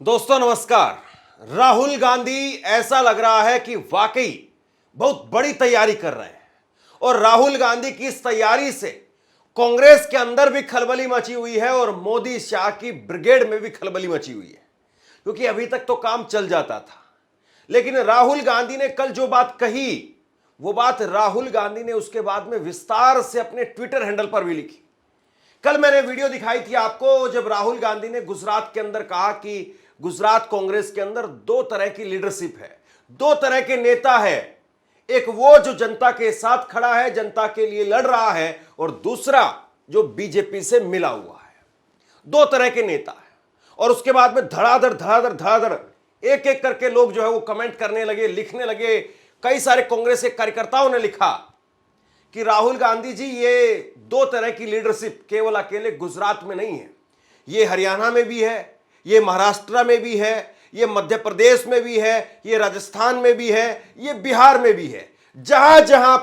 दोस्तों नमस्कार। राहुल गांधी ऐसा लग रहा है कि वाकई बहुत बड़ी तैयारी कर रहे हैं और राहुल गांधी की इस तैयारी से कांग्रेस के अंदर भी खलबली मची हुई है और मोदी शाह की ब्रिगेड में भी खलबली मची हुई है, क्योंकि अभी तक तो काम चल जाता था। लेकिन राहुल गांधी ने कल जो बात कही, वो बात राहुल गांधी ने उसके बाद में विस्तार से अपने ट्विटर हैंडल पर भी लिखी। कल मैंने वीडियो दिखाई थी आपको, जब राहुल गांधी ने गुजरात के अंदर कहा कि गुजरात कांग्रेस के अंदर दो तरह की लीडरशिप है, दो तरह के नेता है। एक वो जो जनता के साथ खड़ा है, जनता के लिए लड़ रहा है, और दूसरा जो बीजेपी से मिला हुआ है। दो तरह के नेता है। और उसके बाद में धड़ाधड़ धड़ाधड़ धड़ाधड़ एक एक करके लोग जो है वो कमेंट करने लगे, लिखने लगे। कई सारे कांग्रेस के कार्यकर्ताओं ने लिखा कि राहुल गांधी जी, ये दो तरह की लीडरशिप केवल अकेले गुजरात में नहीं है, ये हरियाणा में भी है, ये महाराष्ट्र में भी है, ये मध्य प्रदेश में भी है, ये राजस्थान में भी है, ये बिहार में भी है। जहां जहां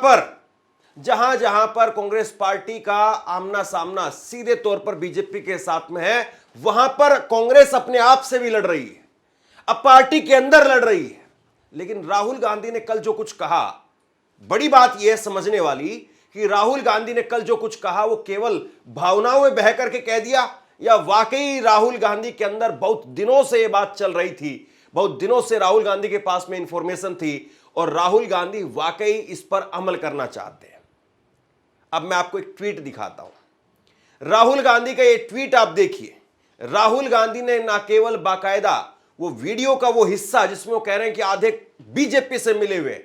पर कांग्रेस पार्टी का आमना सामना सीधे तौर पर बीजेपी के साथ में है, वहां पर कांग्रेस अपने आप से भी लड़ रही है, अब पार्टी के अंदर लड़ रही है। लेकिन राहुल गांधी ने कल जो कुछ कहा, बड़ी बात यह समझने वाली कि राहुल गांधी ने कल जो कुछ कहा वो केवल भावनाओं में बह करके कह दिया, या वाकई राहुल गांधी के अंदर बहुत दिनों से यह बात चल रही थी, बहुत दिनों से राहुल गांधी के पास में इंफॉर्मेशन थी और राहुल गांधी वाकई इस पर अमल करना चाहते हैं। अब मैं आपको एक ट्वीट दिखाता हूं। राहुल गांधी का यह ट्वीट आप देखिए। राहुल गांधी ने ना केवल बाकायदा वो वीडियो का वो हिस्सा जिसमें वो कह रहे हैं कि आधे बीजेपी से मिले हुए,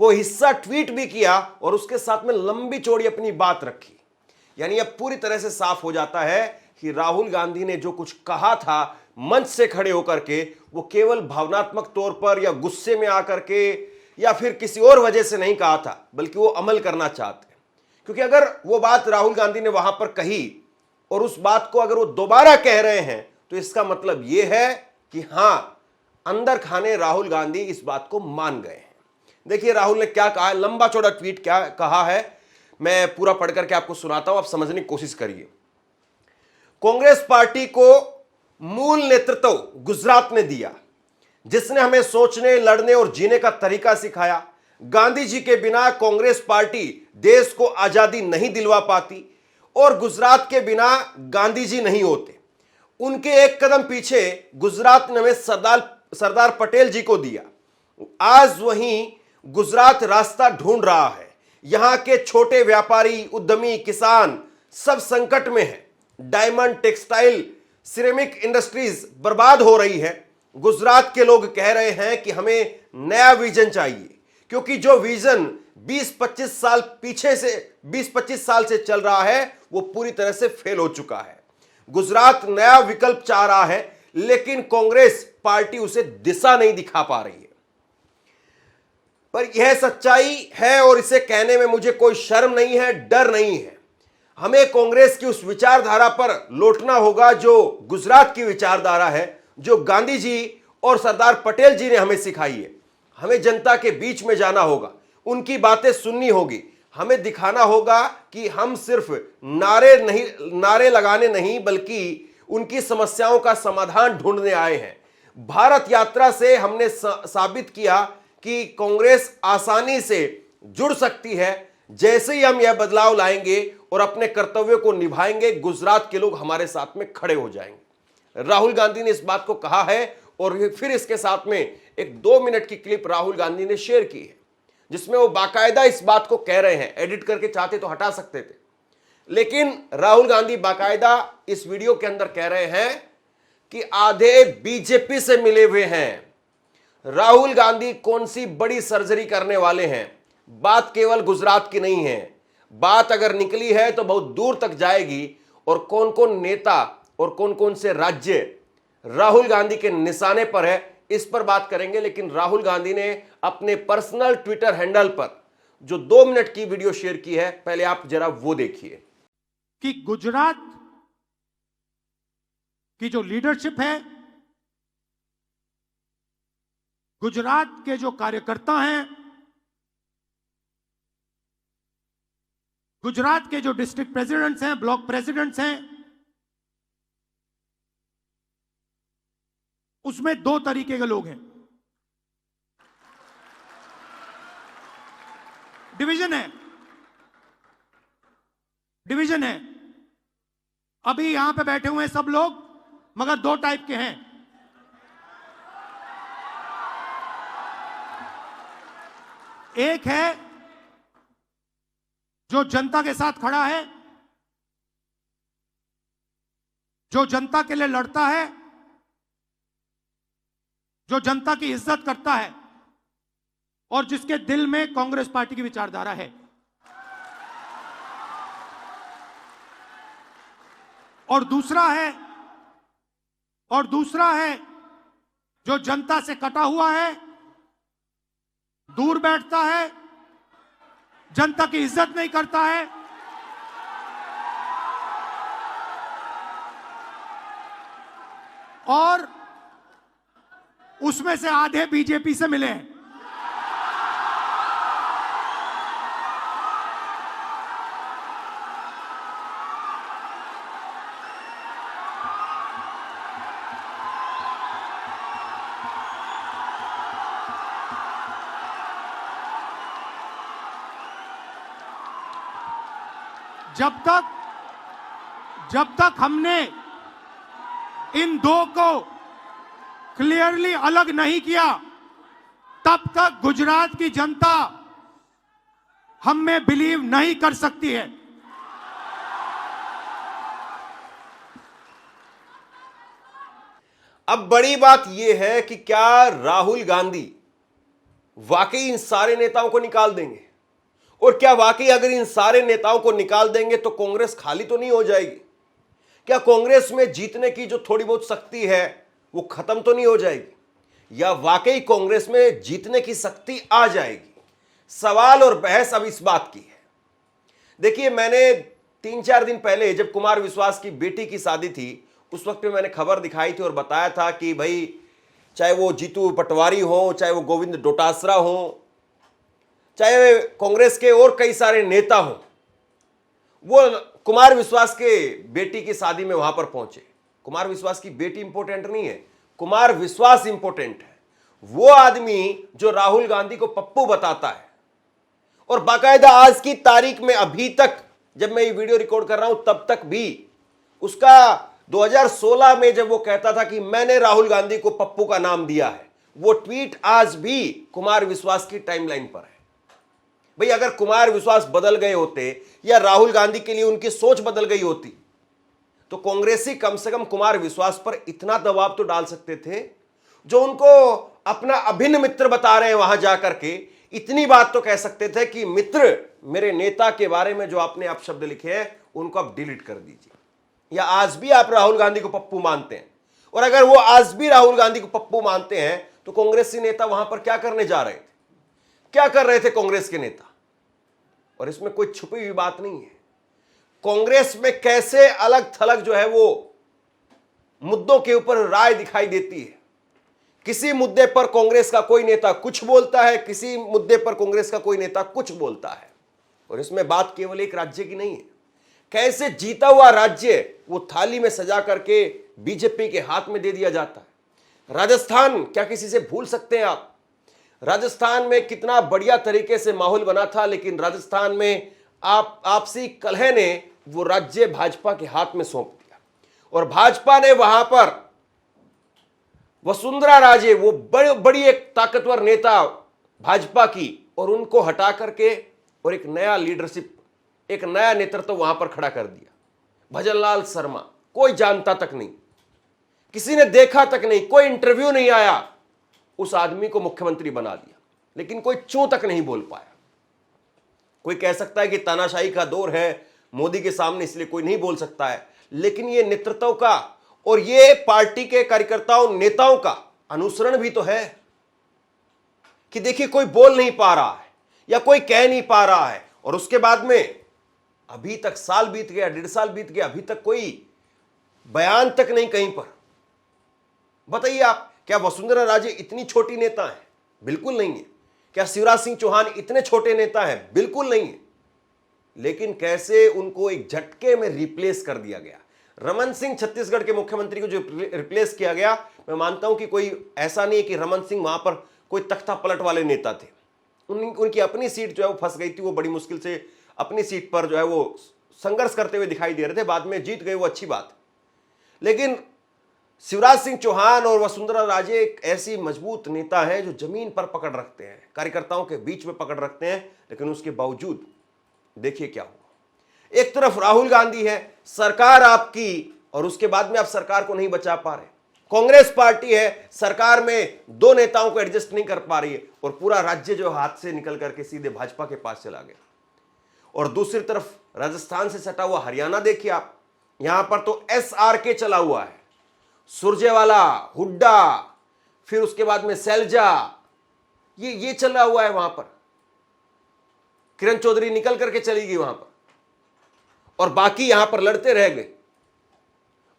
वो हिस्सा ट्वीट भी किया और उसके साथ में लंबी चौड़ी अपनी बात रखी। यानी अब पूरी तरह से साफ हो जाता है कि राहुल गांधी ने जो कुछ कहा था मंच से खड़े होकर के, वो केवल भावनात्मक तौर पर या गुस्से में आकर के या फिर किसी और वजह से नहीं कहा था, बल्कि वो अमल करना चाहते हैं। क्योंकि अगर वो बात राहुल गांधी ने वहां पर कही और उस बात को अगर वो दोबारा कह रहे हैं, तो इसका मतलब ये है कि हां, अंदर खाने राहुल गांधी इस बात को मान गए हैं। देखिए राहुल ने क्या कहा, लंबा चौड़ा ट्वीट क्या कहा है, मैं पूरा पढ़ करके आपको सुनाता हूं, आप समझने की कोशिश करिए। कांग्रेस पार्टी को मूल नेतृत्व गुजरात ने दिया, जिसने हमें सोचने, लड़ने और जीने का तरीका सिखाया। गांधी जी के बिना कांग्रेस पार्टी देश को आजादी नहीं दिलवा पाती और गुजरात के बिना गांधी जी नहीं होते। उनके एक कदम पीछे गुजरात ने हमें सरदार पटेल जी को दिया। आज वहीं गुजरात रास्ता ढूंढ रहा है। यहां के छोटे व्यापारी, उद्यमी, किसान सब संकट में हैं। डायमंड, टेक्सटाइल, सिरेमिक इंडस्ट्रीज बर्बाद हो रही है। गुजरात के लोग कह रहे हैं कि हमें नया विजन चाहिए, क्योंकि जो विजन 20-25 साल से चल रहा है वो पूरी तरह से फेल हो चुका है। गुजरात नया विकल्प चाह रहा है, लेकिन कांग्रेस पार्टी उसे दिशा नहीं दिखा पा रही है। पर यह सच्चाई है और इसे कहने में मुझे कोई शर्म नहीं है, डर नहीं है। हमें कांग्रेस की उस विचारधारा पर लौटना होगा जो गुजरात की विचारधारा है, जो गांधी जी और सरदार पटेल जी ने हमें सिखाई है। हमें जनता के बीच में जाना होगा, उनकी बातें सुननी होगी। हमें दिखाना होगा कि हम सिर्फ नारे लगाने नहीं, बल्कि उनकी समस्याओं का समाधान ढूंढने आए हैं। भारत यात्रा से हमने साबित किया कि कांग्रेस आसानी से जुड़ सकती है। जैसे ही हम यह बदलाव लाएंगे और अपने कर्तव्यों को निभाएंगे, गुजरात के लोग हमारे साथ में खड़े हो जाएंगे। राहुल गांधी ने इस बात को कहा है और फिर इसके साथ में एक 2 मिनट की क्लिप राहुल गांधी ने शेयर की है, जिसमें वो बाकायदा इस बात को कह रहे हैं। एडिट करके चाहते तो हटा सकते थे, लेकिन राहुल गांधी बाकायदा इस वीडियो के अंदर कह रहे हैं कि आधे बीजेपी से मिले हुए हैं। राहुल गांधी कौन सी बड़ी सर्जरी करने वाले हैं? बात केवल गुजरात की नहीं है, बात अगर निकली है तो बहुत दूर तक जाएगी। और कौन कौन नेता और कौन कौन से राज्य राहुल गांधी के निशाने पर है, इस पर बात करेंगे। लेकिन राहुल गांधी ने अपने पर्सनल ट्विटर हैंडल पर जो 2 मिनट की वीडियो शेयर की है, पहले आप जरा वो देखिए। कि गुजरात की जो लीडरशिप है, गुजरात के जो कार्यकर्ता हैं, गुजरात के जो डिस्ट्रिक्ट प्रेसिडेंट्स हैं, ब्लॉक प्रेसिडेंट्स हैं, उसमें दो तरीके के लोग हैं। डिवीजन है, डिवीजन है। अभी यहां पे बैठे हुए हैं सब लोग, मगर दो टाइप के हैं। एक है जो जनता के साथ खड़ा है, जो जनता के लिए लड़ता है, जो जनता की इज्जत करता है और जिसके दिल में कांग्रेस पार्टी की विचारधारा है। और दूसरा है जो जनता से कटा हुआ है, दूर बैठता है, जनता की इज्जत नहीं करता है और उसमें से आधे बीजेपी से मिले हैं। जब तक हमने इन दो को क्लियरली अलग नहीं किया, तब तक गुजरात की जनता हम में बिलीव नहीं कर सकती है। अब बड़ी बात यह है कि क्या राहुल गांधी वाकई इन सारे नेताओं को निकाल देंगे, और क्या वाकई अगर इन सारे नेताओं को निकाल देंगे तो कांग्रेस खाली तो नहीं हो जाएगी? क्या कांग्रेस में जीतने की जो थोड़ी बहुत शक्ति है वो खत्म तो नहीं हो जाएगी, या वाकई कांग्रेस में जीतने की शक्ति आ जाएगी? सवाल और बहस अब इस बात की है। देखिए, मैंने 3-4 दिन पहले जब कुमार विश्वास की बेटी की शादी थी, उस वक्त में मैंने खबर दिखाई थी और बताया था कि भाई, चाहे वो जीतू पटवारी हो, चाहे वो गोविंद डोटासरा हो, चाहे कांग्रेस के और कई सारे नेता हों, वो कुमार विश्वास के बेटी की शादी में वहां पर पहुंचे। कुमार विश्वास की बेटी इंपॉर्टेंट नहीं है, कुमार विश्वास इंपॉर्टेंट है। वो आदमी जो राहुल गांधी को पप्पू बताता है, और बाकायदा आज की तारीख में अभी तक जब मैं ये वीडियो रिकॉर्ड कर रहा हूं तब तक भी उसका 2016 में जब वो कहता था कि मैंने राहुल गांधी को पप्पू का नाम दिया है, वो ट्वीट आज भी कुमार विश्वास की टाइमलाइन पर है। भाई, अगर कुमार विश्वास बदल गए होते या राहुल गांधी के लिए उनकी सोच बदल गई होती तो कांग्रेसी कम से कम कुमार विश्वास पर इतना दबाव तो डाल सकते थे, जो उनको अपना अभिन्न मित्र बता रहे हैं वहां जाकर के इतनी बात तो कह सकते थे कि मित्र, मेरे नेता के बारे में जो आपने आप शब्द लिखे हैं उनको आप डिलीट कर दीजिए। या आज भी आप राहुल गांधी को पप्पू मानते हैं, और अगर वो आज भी राहुल गांधी को पप्पू मानते हैं तो कांग्रेसी नेता वहां पर क्या करने जा रहे थे, क्या कर रहे थे कांग्रेस के नेता? और इसमें कोई छुपी हुई बात नहीं है। कांग्रेस में कैसे अलग थलग जो है वो मुद्दों के ऊपर राय दिखाई देती है। किसी मुद्दे पर कांग्रेस का कोई नेता कुछ बोलता है, किसी मुद्दे पर कांग्रेस का कोई नेता कुछ बोलता है। और इसमें बात केवल एक राज्य की नहीं है। कैसे जीता हुआ राज्य वो थाली में सजा करके बीजेपी के हाथ में दे दिया जाता है। राजस्थान क्या किसी से भूल सकते हैं आप? राजस्थान में कितना बढ़िया तरीके से माहौल बना था, लेकिन राजस्थान में आपसी कलह ने वो राज्य भाजपा के हाथ में सौंप दिया, और भाजपा ने वहां पर वसुंधरा राजे, वो बड़ी एक ताकतवर नेता भाजपा की, और उनको हटा करके और एक नया लीडरशिप, एक नया नेतृत्व वहां पर खड़ा कर दिया। भजनलाल शर्मा, कोई जानता तक नहीं, किसी ने देखा तक नहीं, कोई इंटरव्यू नहीं आया, उस आदमी को मुख्यमंत्री बना दिया, लेकिन कोई चूं तक नहीं बोल पाया। कोई कह सकता है कि तानाशाही का दौर है मोदी के सामने, इसलिए कोई नहीं बोल सकता है, लेकिन ये नेतृत्व का और ये पार्टी के कार्यकर्ताओं नेताओं का अनुसरण भी तो है कि देखिए, कोई बोल नहीं पा रहा है या कोई कह नहीं पा रहा है, और उसके बाद में अभी तक साल बीत गया, 1.5 साल बीत गया, अभी तक कोई बयान तक नहीं कहीं पर। बताइए आप, क्या वसुंधरा राजे इतनी छोटी नेता है? बिल्कुल नहीं है। क्या शिवराज सिंह चौहान इतने छोटे नेता हैं? बिल्कुल नहीं है। लेकिन कैसे उनको एक झटके में रिप्लेस कर दिया गया। रमन सिंह छत्तीसगढ़ के मुख्यमंत्री को जो रिप्लेस किया गया, मैं मानता हूं कि कोई ऐसा नहीं है कि रमन सिंह वहां पर कोई तख्ता पलट वाले नेता थे। उनकी अपनी सीट जो है वो फंस गई थी, वो बड़ी मुश्किल से अपनी सीट पर जो है वो संघर्ष करते हुए दिखाई दे रहे थे, बाद में जीत गए, वो अच्छी बात। लेकिन शिवराज सिंह चौहान और वसुंधरा राजे एक ऐसी मजबूत नेता है जो जमीन पर पकड़ रखते हैं, कार्यकर्ताओं के बीच में पकड़ रखते हैं, लेकिन उसके बावजूद देखिए क्या हुआ। एक तरफ राहुल गांधी है, सरकार आपकी, और उसके बाद में आप सरकार को नहीं बचा पा रहे। कांग्रेस पार्टी है, सरकार में दो नेताओं को एडजस्ट नहीं कर पा रही है, और पूरा राज्य जो हाथ से निकल करके सीधे भाजपा के पास चला गया। और दूसरी तरफ राजस्थान से सटा हुआ हरियाणा देखिए आप, यहां पर तो SRK चला हुआ है, सुरजेवाला, हुड्डा, फिर उसके बाद में सैलजा, ये चला हुआ है वहां पर। किरण चौधरी निकल करके चली गई वहां पर, और बाकी यहां पर लड़ते रह गए।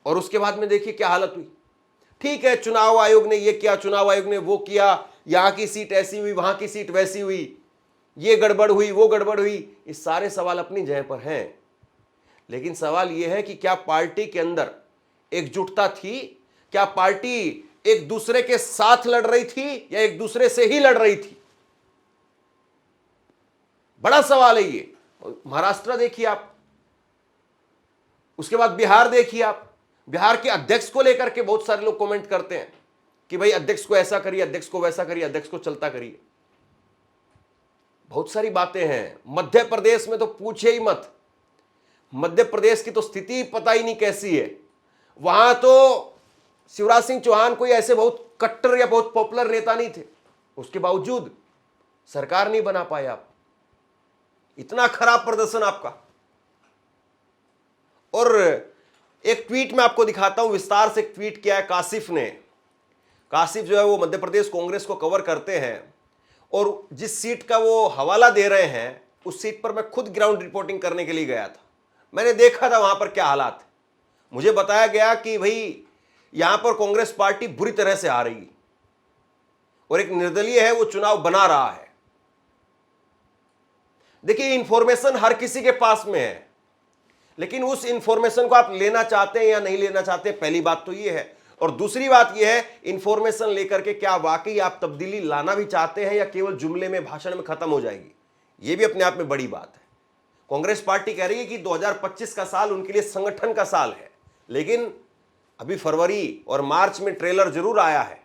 और उसके बाद में देखिए क्या हालत हुई। ठीक है, चुनाव आयोग ने ये किया, चुनाव आयोग ने वो किया, यहां की सीट ऐसी हुई, वहां की सीट वैसी हुई, ये गड़बड़ हुई, वो गड़बड़ हुई। ये सारे सवाल अपनी जगह पर हैं, लेकिन सवाल यह है कि क्या पार्टी के अंदर एकजुटता थी? क्या पार्टी एक दूसरे के साथ लड़ रही थी या एक दूसरे से ही लड़ रही थी? बड़ा सवाल है ये। महाराष्ट्र देखिए आप, उसके बाद बिहार देखिए आप। बिहार के अध्यक्ष को लेकर के बहुत सारे लोग कमेंट करते हैं कि भाई अध्यक्ष को ऐसा करिए, अध्यक्ष को वैसा करिए, अध्यक्ष को चलता करिए। बहुत सारी बातें हैं। मध्य प्रदेश में तो पूछे ही मत, मध्य प्रदेश की तो स्थिति पता ही नहीं कैसी है। वहां तो शिवराज सिंह चौहान कोई ऐसे बहुत कट्टर या बहुत पॉपुलर नेता नहीं थे, उसके बावजूद सरकार नहीं बना पाए आप। इतना खराब प्रदर्शन आपका। और एक ट्वीट में आपको दिखाता हूं, विस्तार से एक ट्वीट किया है काशिफ ने। काशिफ जो है वो मध्य प्रदेश कांग्रेस को कवर करते हैं, और जिस सीट का वो हवाला दे रहे हैं उस सीट पर मैं खुद ग्राउंड रिपोर्टिंग करने के लिए गया था। मैंने देखा था वहां पर क्या हालात है। मुझे बताया गया कि भाई यहां पर कांग्रेस पार्टी बुरी तरह से आ रही है, और एक निर्दलीय है वो चुनाव बना रहा है। देखिए, इंफॉर्मेशन हर किसी के पास में है, लेकिन उस इंफॉर्मेशन को आप लेना चाहते हैं या नहीं लेना चाहते, पहली बात तो ये है। और दूसरी बात यह है, इंफॉर्मेशन लेकर के क्या वाकई आप तब्दीली लाना भी चाहते हैं या केवल जुमले में, भाषण में खत्म हो जाएगी, यह भी अपने आप में बड़ी बात है। कांग्रेस पार्टी कह रही है कि 2025 का साल उनके लिए संगठन का साल है, लेकिन अभी फरवरी और मार्च में ट्रेलर जरूर आया है,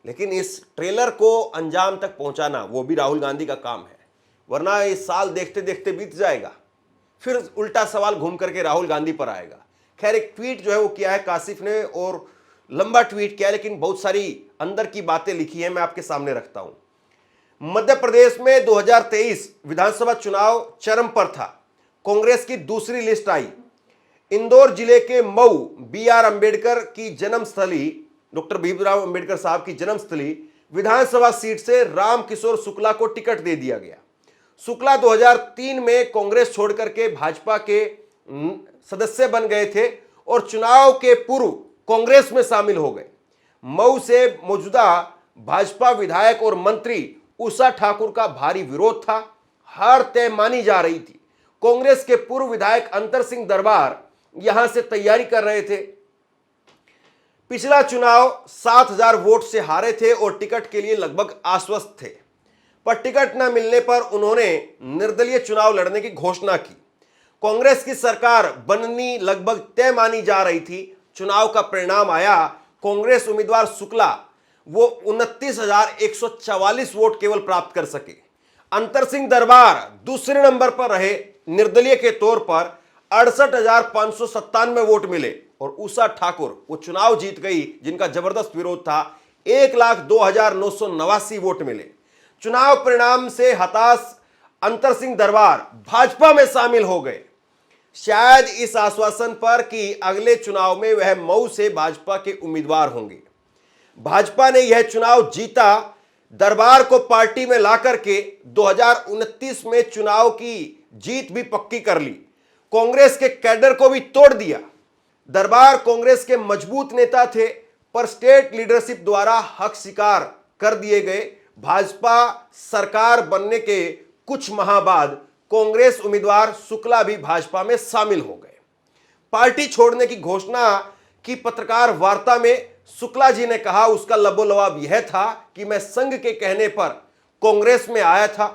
लेकिन इस ट्रेलर को अंजाम तक पहुंचाना वो भी राहुल गांधी का काम है, वरना इस साल देखते देखते बीत जाएगा, फिर उल्टा सवाल घूम करके राहुल गांधी पर आएगा। खैर, एक ट्वीट जो है वो किया है काशिफ ने, और लंबा ट्वीट किया है, लेकिन बहुत सारी अंदर की बातें लिखी है, मैं आपके सामने रखता हूं। मध्य प्रदेश में 2023 विधानसभा चुनाव चरम पर था। कांग्रेस की दूसरी लिस्ट आई। इंदौर जिले के मऊ BR अंबेडकर की जन्मस्थली, डॉक्टर भीमराव अंबेडकर साहब की जन्मस्थली विधानसभा सीट से रामकिशोर शुक्ला को टिकट दे दिया गया। शुक्ला 2003 में कांग्रेस छोड़कर के भाजपा के सदस्य बन गए थे और चुनाव के पूर्व कांग्रेस में शामिल हो गए। मऊ से मौजूदा भाजपा विधायक और मंत्री उषा ठाकुर का भारी विरोध था, हार तय मानी जा रही थी। कांग्रेस के पूर्व विधायक अंतर सिंह दरबार यहां से तैयारी कर रहे थे। पिछला चुनाव 7000 वोट से हारे थे और टिकट के लिए लगभग आश्वस्त थे, पर टिकट न मिलने पर उन्होंने निर्दलीय चुनाव लड़ने की घोषणा की। कांग्रेस की सरकार बननी लगभग तय मानी जा रही थी। चुनाव का परिणाम आया, कांग्रेस उम्मीदवार शुक्ला वो 29,144 वोट केवल प्राप्त कर सके। अंतर सिंह दरबार दूसरे नंबर पर रहे, निर्दलीय के तौर पर 68,597 वोट मिले, और उषा ठाकुर वो चुनाव जीत गई जिनका जबरदस्त विरोध था, 1,02,989 वोट मिले। चुनाव परिणाम से हताश अंतर सिंह दरबार भाजपा में शामिल हो गए, शायद इस आश्वासन पर कि अगले चुनाव में वह मऊ से भाजपा के उम्मीदवार होंगे। भाजपा ने यह चुनाव जीता, दरबार को पार्टी में लाकर के 2029 में चुनाव की जीत भी पक्की कर ली, कांग्रेस के कैडर को भी तोड़ दिया। दरबार कांग्रेस के मजबूत नेता थे, पर स्टेट लीडरशिप द्वारा हक स्वीकार कर दिए गए। भाजपा सरकार बनने के कुछ माह बाद कांग्रेस उम्मीदवार शुक्ला भी भाजपा में शामिल हो गए। पार्टी छोड़ने की घोषणा की पत्रकार वार्ता में शुक्ला जी ने कहा, उसका लबोलवाब यह था कि मैं संघ के कहने पर कांग्रेस में आया था।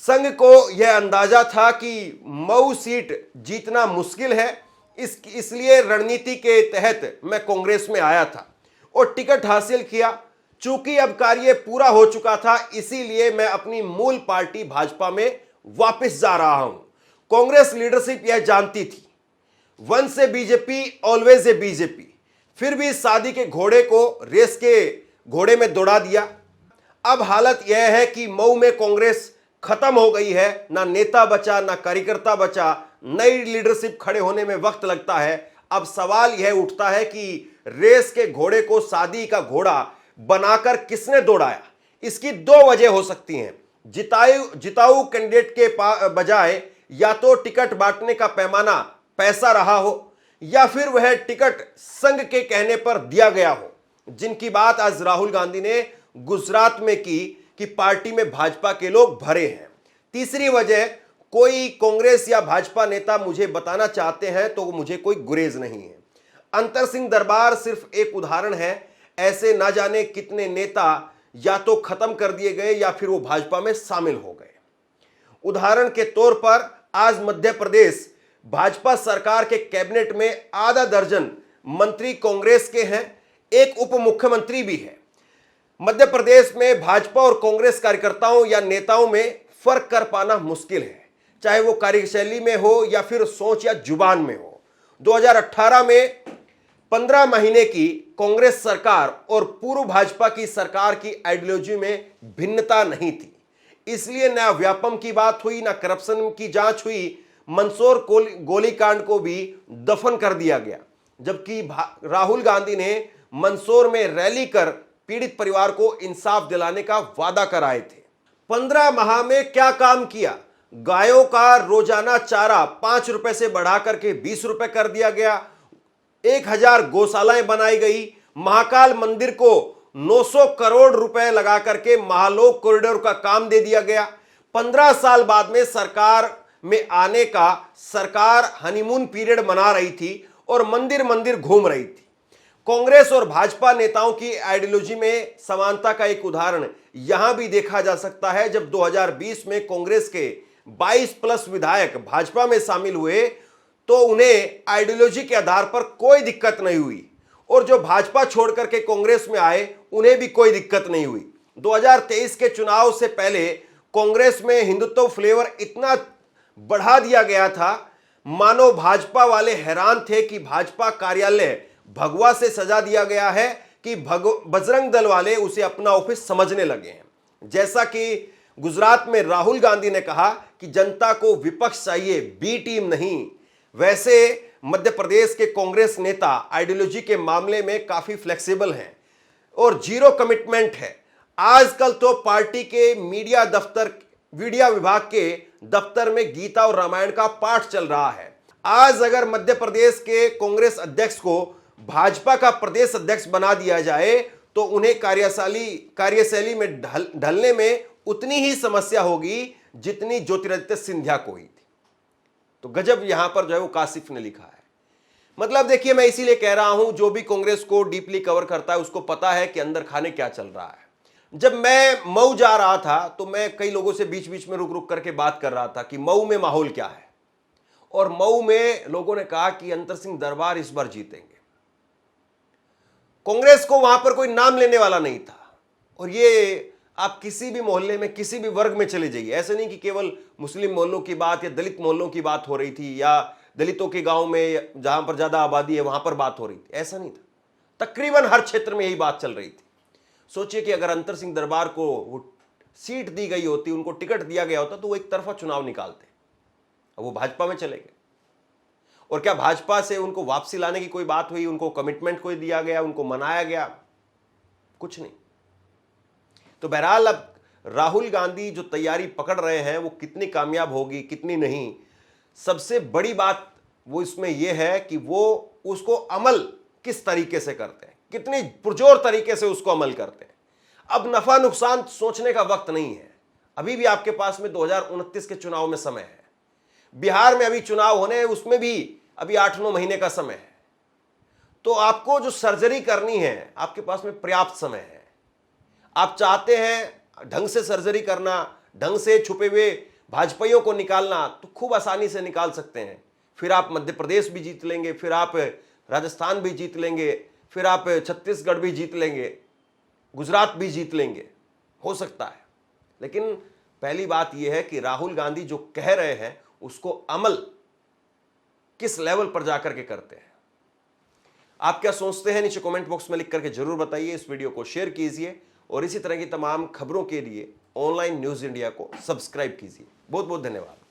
संघ को यह अंदाजा था कि मऊ सीट जीतना मुश्किल है, इसलिए रणनीति के तहत मैं कांग्रेस में आया था और टिकट हासिल किया। चूंकि अब कार्य पूरा हो चुका था, इसीलिए मैं अपनी मूल पार्टी भाजपा में वापस जा रहा हूं। कांग्रेस लीडरशिप यह जानती थी, once a BJP always a BJP. फिर भी शादी के घोड़े को रेस के घोड़े में दौड़ा दिया। अब हालत यह है कि मऊ में कांग्रेस खत्म हो गई है, ना नेता बचा ना कार्यकर्ता बचा। नई लीडरशिप खड़े होने में वक्त लगता है। अब सवाल यह उठता है कि रेस के घोड़े को शादी का घोड़ा बनाकर किसने दौड़ाया। इसकी दो वजह हो सकती हैं। जिताऊ कैंडिडेट के बजाय या तो टिकट बांटने का पैमाना पैसा रहा हो, या फिर वह टिकट संघ के कहने पर दिया गया हो, जिनकी बात आज राहुल गांधी ने गुजरात में की कि पार्टी में भाजपा के लोग भरे हैं। तीसरी वजह, कोई कांग्रेस या भाजपा नेता मुझे बताना चाहते हैं तो मुझे कोई गुरेज नहीं है। अंतर सिंह दरबार सिर्फ एक उदाहरण है। ऐसे ना जाने कितने नेता या तो खत्म कर दिए गए या फिर वो भाजपा में शामिल हो गए। उदाहरण के तौर पर आज मध्य प्रदेश भाजपा सरकार के कैबिनेट में आधा दर्जन मंत्री कांग्रेस के हैं, एक उप मुख्यमंत्री भी है। मध्य प्रदेश में भाजपा और कांग्रेस कार्यकर्ताओं या नेताओं में फर्क कर पाना मुश्किल है, चाहे वो कार्यशैली में हो या फिर सोच या जुबान में हो। 2018 में 15 महीने की कांग्रेस सरकार और पूर्व भाजपा की सरकार की आइडियोलॉजी में भिन्नता नहीं थी, इसलिए ना व्यापम की बात हुई, ना करप्शन की जांच हुई। मंदसौर गोलीकांड को भी दफन कर दिया गया, जबकि राहुल गांधी ने मंदसौर में रैली कर पीड़ित परिवार को इंसाफ दिलाने का वादा कराए थे। 15 माह में क्या काम किया? गायों का रोजाना चारा 5 रुपए से बढ़ाकर के 20 रुपए कर दिया गया। 1000 गौशालाएं बनाई गई। महाकाल मंदिर को 900 करोड़ रुपए लगा करके महालोक कॉरिडोर का काम दे दिया गया। 15 साल बाद में सरकार में आने का सरकार हनीमून पीरियड मना रही थी और मंदिर मंदिर घूम रही थी। कांग्रेस और भाजपा नेताओं की आइडियोलॉजी में समानता का एक उदाहरण यहां भी देखा जा सकता है। जब 2020 में कांग्रेस के 22+ विधायक भाजपा में शामिल हुए तो उन्हें आइडियोलॉजी के आधार पर कोई दिक्कत नहीं हुई, और जो भाजपा छोड़ करके कांग्रेस में आए उन्हें भी कोई दिक्कत नहीं हुई। 2023 के चुनाव से पहले कांग्रेस में हिंदुत्व फ्लेवर इतना बढ़ा दिया गया था, मानो भाजपा वाले हैरान थे कि भाजपा कार्यालय भगवा से सजा दिया गया है कि बजरंग दल वाले उसे अपना ऑफिस समझने लगे हैं। जैसा कि गुजरात में राहुल गांधी ने कहा कि जनता को विपक्ष चाहिए, बी टीम नहीं, वैसे मध्य प्रदेश के कांग्रेस नेता आइडियोलॉजी के मामले में काफी फ्लेक्सिबल हैं और जीरो कमिटमेंट है। आजकल तो पार्टी के मीडिया विभाग के दफ्तर में गीता और रामायण का पाठ चल रहा है। आज अगर मध्य प्रदेश के कांग्रेस अध्यक्ष को भाजपा का प्रदेश अध्यक्ष बना दिया जाए तो उन्हें कार्यशैली में ढलने में उतनी ही समस्या होगी जितनी ज्योतिरादित्य सिंधिया को हुई थी। तो गजब यहां पर जो है वो काशिफ ने लिखा है। मतलब देखिए, मैं इसीलिए कह रहा हूं, जो भी कांग्रेस को डीपली कवर करता है उसको पता है कि अंदर खाने क्या चल रहा है। जब मैं मऊ जा रहा था तो मैं कई लोगों से बीच बीच में रुक रुक करके बात कर रहा था कि मऊ में माहौल क्या है, और मऊ में लोगों ने कहा कि अंतर सिंह दरबार इस बार जीतेंगे। कांग्रेस को वहां पर कोई नाम लेने वाला नहीं था। और ये आप किसी भी मोहल्ले में किसी भी वर्ग में चले जाइए, ऐसे नहीं कि केवल मुस्लिम मोहल्लों की बात या दलित मोहल्लों की बात हो रही थी या दलितों के गांव में जहां पर ज्यादा आबादी है वहां पर बात हो रही थी, ऐसा नहीं था। तकरीबन हर क्षेत्र में यही बात चल रही थी। सोचिए कि अगर अंतर सिंह दरबार को वो सीट दी गई होती, उनको टिकट दिया गया होता, तो वो एक तरफा चुनाव निकालते। अब वो भाजपा में चले गए, और क्या भाजपा से उनको वापसी लाने की कोई बात हुई? उनको कमिटमेंट कोई दिया गया? उनको मनाया गया? कुछ नहीं। तो बहरहाल अब राहुल गांधी जो तैयारी पकड़ रहे हैं वो कितनी कामयाब होगी कितनी नहीं, सबसे बड़ी बात वो इसमें यह है कि वो उसको अमल किस तरीके से करते हैं, कितनी पुरजोर तरीके से उसको अमल करते हैं। अब नफा नुकसान सोचने का वक्त नहीं है। अभी भी आपके पास में 2029 के चुनाव में समय है। बिहार में अभी चुनाव होने हैं, उसमें भी अभी 8-9 महीने का समय है, तो आपको जो सर्जरी करनी है आपके पास में पर्याप्त समय है। आप चाहते हैं ढंग से सर्जरी करना, ढंग से छुपे हुए भाजपाइयों को निकालना, तो खूब आसानी से निकाल सकते हैं। फिर आप मध्य प्रदेश भी जीत लेंगे, फिर आप राजस्थान भी जीत लेंगे, फिर आप छत्तीसगढ़ भी जीत लेंगे, गुजरात भी जीत लेंगे, हो सकता है। लेकिन पहली बात यह है कि राहुल गांधी जो कह रहे हैं उसको अमल किस लेवल पर जाकर के करते हैं। आप क्या सोचते हैं नीचे कमेंट बॉक्स में लिख करके जरूर बताइए। इस वीडियो को शेयर कीजिए और इसी तरह की तमाम खबरों के लिए ऑनलाइन न्यूज इंडिया को सब्सक्राइब कीजिए। बहुत बहुत धन्यवाद।